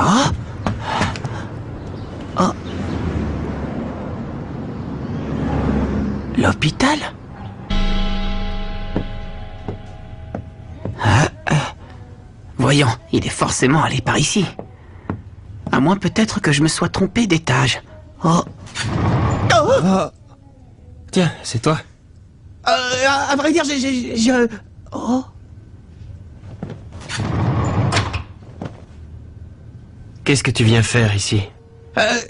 Ah. Oh. L'hôpital? Voyons, il est forcément allé par ici. À moins peut-être que je me sois trompé d'étage. Oh. Oh. Tiens, c'est toi. À vrai dire, Oh. Qu'est-ce que tu viens faire ici?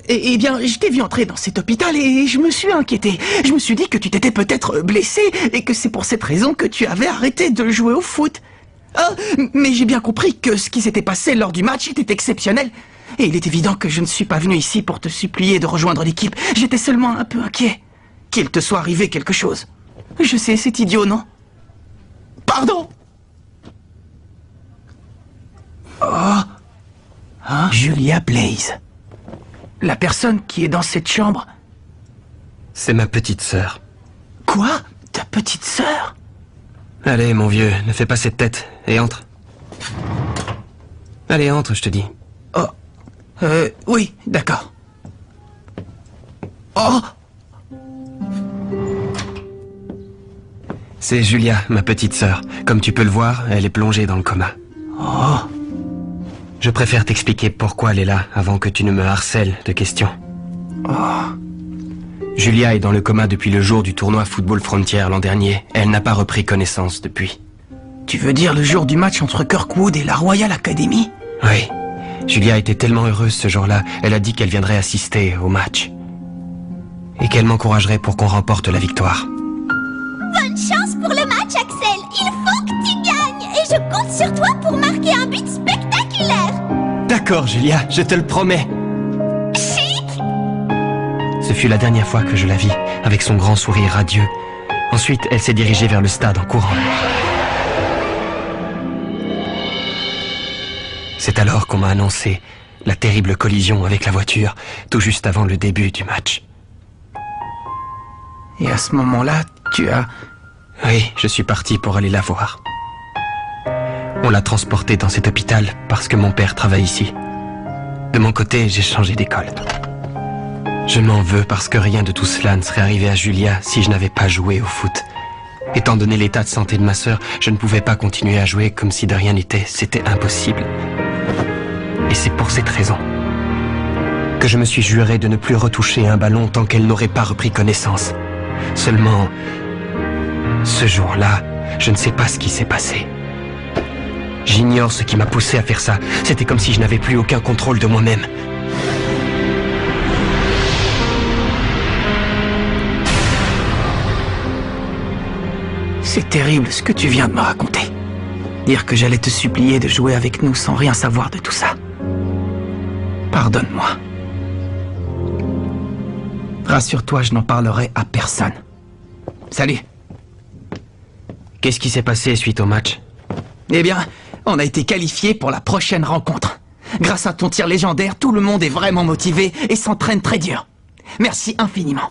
Eh bien, je t'ai vu entrer dans cet hôpital et je me suis inquiété. Je me suis dit que tu t'étais peut-être blessé et que c'est pour cette raison que tu avais arrêté de jouer au foot. Mais j'ai bien compris que ce qui s'était passé lors du match était exceptionnel. Et il est évident que je ne suis pas venu ici pour te supplier de rejoindre l'équipe. J'étais seulement un peu inquiet. Qu'il te soit arrivé quelque chose. Je sais, c'est idiot, non? Pardon! Oh! Hein? Julia Blaze. La personne qui est dans cette chambre. C'est ma petite sœur. Quoi? Ta petite sœur? Allez, mon vieux, ne fais pas cette tête, et entre. Allez, entre, je te dis. Oh. Oui, d'accord. Oh! C'est Julia, ma petite sœur. Comme tu peux le voir, elle est plongée dans le coma. Oh! Je préfère t'expliquer pourquoi elle est là, avant que tu ne me harcèles de questions. Oh! Julia est dans le coma depuis le jour du tournoi Football Frontier l'an dernier. Elle n'a pas repris connaissance depuis. Tu veux dire le jour du match entre Kirkwood et la Royal Academy? Oui. Julia était tellement heureuse ce jour-là, elle a dit qu'elle viendrait assister au match. Et qu'elle m'encouragerait pour qu'on remporte la victoire. Bonne chance pour le match, Axel. Il faut que tu gagnes. Et je compte sur toi pour marquer un but spectaculaire. D'accord, Julia, je te le promets. Chic! Ce fut la dernière fois que je la vis, avec son grand sourire radieux. Ensuite, elle s'est dirigée vers le stade en courant. C'est alors qu'on m'a annoncé la terrible collision avec la voiture, tout juste avant le début du match. Et à ce moment-là, tu as... Oui, je suis parti pour aller la voir. On l'a transportée dans cet hôpital parce que mon père travaille ici. De mon côté, j'ai changé d'école. Je m'en veux parce que rien de tout cela ne serait arrivé à Julia si je n'avais pas joué au foot. Étant donné l'état de santé de ma sœur, je ne pouvais pas continuer à jouer comme si de rien n'était. C'était impossible. Et c'est pour cette raison que je me suis juré de ne plus retoucher un ballon tant qu'elle n'aurait pas repris connaissance. Seulement, ce jour-là, je ne sais pas ce qui s'est passé. J'ignore ce qui m'a poussé à faire ça. C'était comme si je n'avais plus aucun contrôle de moi-même. C'est terrible ce que tu viens de me raconter. Dire que j'allais te supplier de jouer avec nous sans rien savoir de tout ça. Pardonne-moi. Rassure-toi, je n'en parlerai à personne. Salut. Qu'est-ce qui s'est passé suite au match? Eh bien, on a été qualifiés pour la prochaine rencontre. Grâce à ton tir légendaire, tout le monde est vraiment motivé et s'entraîne très dur. Merci infiniment.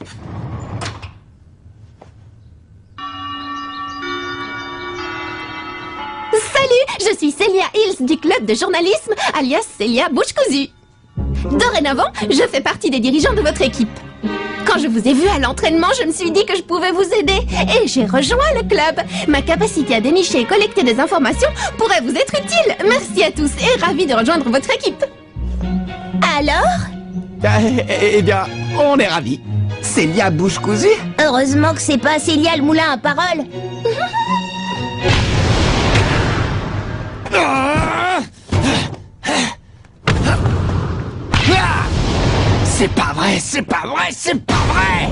Salut, je suis Célia Hills du club de journalisme, alias Célia Bouche Cousue. Dorénavant, je fais partie des dirigeants de votre équipe. Quand je vous ai vu à l'entraînement, je me suis dit que je pouvais vous aider. Et j'ai rejoint le club. Ma capacité à dénicher et collecter des informations pourrait vous être utile. Merci à tous et ravi de rejoindre votre équipe. Alors? Eh bien, on est ravis. Célia Bouche Cousue? Heureusement que c'est pas Célia le moulin à parole. C'est pas vrai, c'est pas vrai, c'est pas vrai!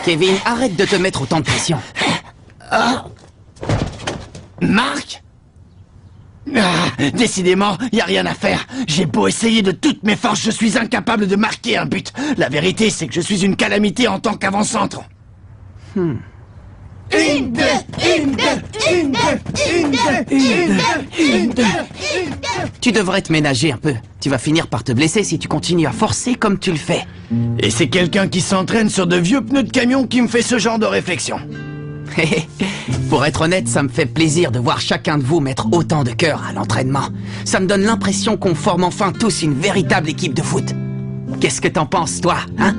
Kevin, arrête de te mettre autant de pression. Marc? Décidément, y a rien à faire. J'ai beau essayer de toutes mes forces, je suis incapable de marquer un but. La vérité, c'est que je suis une calamité en tant qu'avant-centre. Tu devrais te ménager un peu. Tu vas finir par te blesser si tu continues à forcer comme tu le fais. Et c'est quelqu'un qui s'entraîne sur de vieux pneus de camion qui me fait ce genre de réflexion. Pour être honnête, ça me fait plaisir de voir chacun de vous mettre autant de cœur à l'entraînement. Ça me donne l'impression qu'on forme enfin tous une véritable équipe de foot. Qu'est-ce que t'en penses, toi, hein?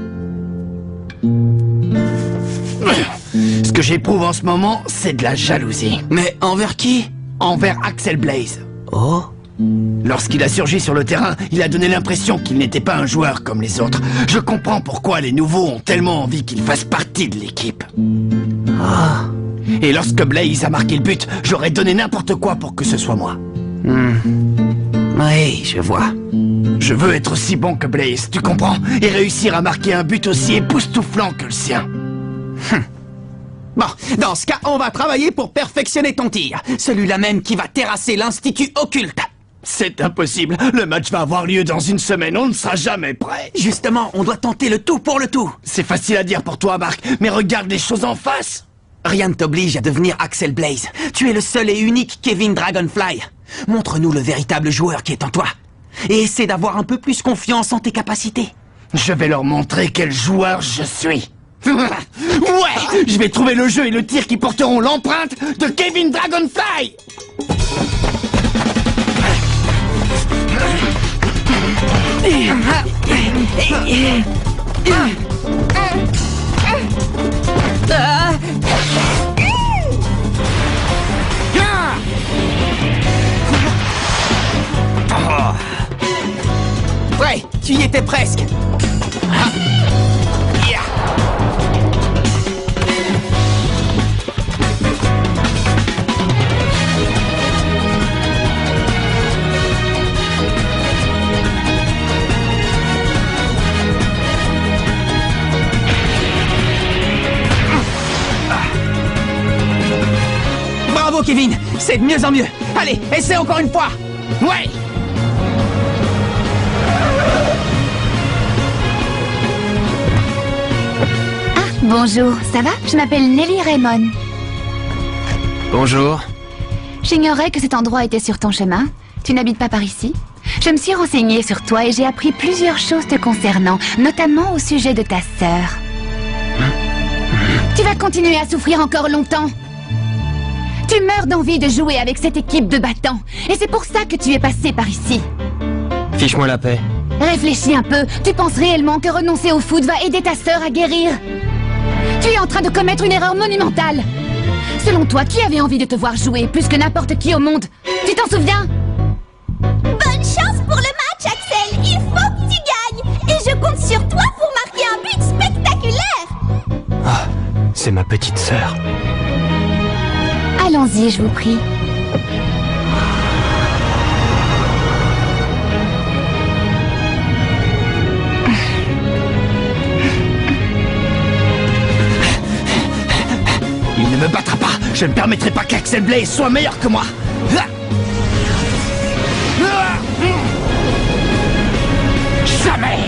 Ce que j'éprouve en ce moment, c'est de la jalousie. Mais envers qui? Envers Axel Blaze. Oh? Lorsqu'il a surgi sur le terrain, il a donné l'impression qu'il n'était pas un joueur comme les autres. Je comprends pourquoi les nouveaux ont tellement envie qu'il fasse partie de l'équipe. Ah. Et lorsque Blaze a marqué le but, j'aurais donné n'importe quoi pour que ce soit moi. Oui, je vois. Je veux être aussi bon que Blaze, tu comprends? Et réussir à marquer un but aussi époustouflant que le sien. Bon, dans ce cas, on va travailler pour perfectionner ton tir. Celui-là même qui va terrasser l'Institut Occulte. C'est impossible. Le match va avoir lieu dans une semaine, on ne sera jamais prêt. Justement, on doit tenter le tout pour le tout. C'est facile à dire pour toi, Marc, mais regarde les choses en face. Rien ne t'oblige à devenir Axel Blaze. Tu es le seul et unique Kevin Dragonfly. Montre-nous le véritable joueur qui est en toi. Et essaie d'avoir un peu plus confiance en tes capacités. Je vais leur montrer quel joueur je suis. Ouais, je vais trouver le jeu et le tir qui porteront l'empreinte de Kevin Dragonfly. Ouais, tu y étais presque. Bravo Kevin, c'est de mieux en mieux. Allez, essaie encore une fois. Ouais. Bonjour, ça va? Je m'appelle Nelly Raymond. Bonjour. J'ignorais que cet endroit était sur ton chemin. Tu n'habites pas par ici? Je me suis renseignée sur toi et j'ai appris plusieurs choses te concernant, notamment au sujet de ta sœur. Tu vas continuer à souffrir encore longtemps. Tu meurs d'envie de jouer avec cette équipe de battants. Et c'est pour ça que tu es passé par ici. Fiche-moi la paix. Réfléchis un peu. Tu penses réellement que renoncer au foot va aider ta sœur à guérir? Tu es en train de commettre une erreur monumentale. Selon toi, qui avait envie de te voir jouer plus que n'importe qui au monde? Tu t'en souviens? Bonne chance pour le match, Axel. Il faut que tu gagnes. Et je compte sur toi pour marquer un but spectaculaire. Ah, c'est ma petite sœur. Allons-y, je vous prie. Il ne me battra pas. Je ne permettrai pas qu'Axel Blaze soit meilleur que moi. Jamais.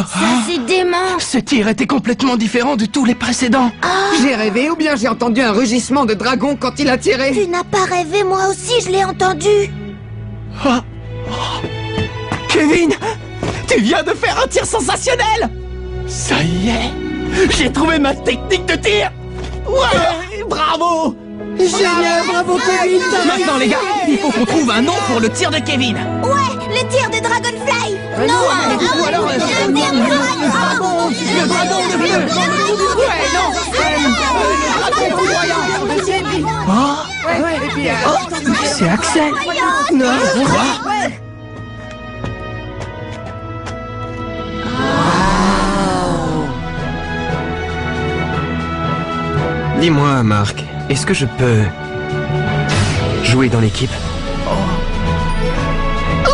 Ça, c'est dément. Ce tir était complètement différent de tous les précédents. J'ai rêvé ou bien j'ai entendu un rugissement de dragon quand il a tiré? Tu n'as pas rêvé, moi aussi, je l'ai entendu. Kevin, tu viens de faire un tir sensationnel. Ça y est. J'ai trouvé ma technique de tir. Ouais, bravo. Génial, bravo Kevin! Maintenant les gars, il faut qu'on trouve un nom pour le tir de Kevin. Ouais, le tir de Dragonfly. Non, Ou alors le tir de dragon. le dragon de bleu. Ouais, non. Le dragon flamboyant. C'est Axel. Non, quoi? Dis-moi, Marc, est-ce que je peux jouer dans l'équipe?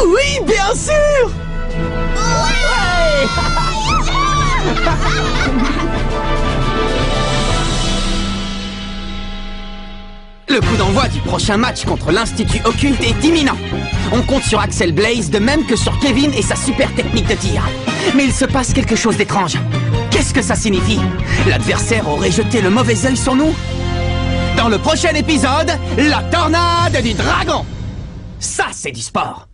Oui, bien sûr. Le coup d'envoi du prochain match contre l'Institut Occulte est imminent. On compte sur Axel Blaze de même que sur Kevin et sa super technique de tir. Mais il se passe quelque chose d'étrange. Qu'est-ce que ça signifie? L'adversaire aurait jeté le mauvais œil sur nous? Dans le prochain épisode, la tornade du dragon! Ça, c'est du sport!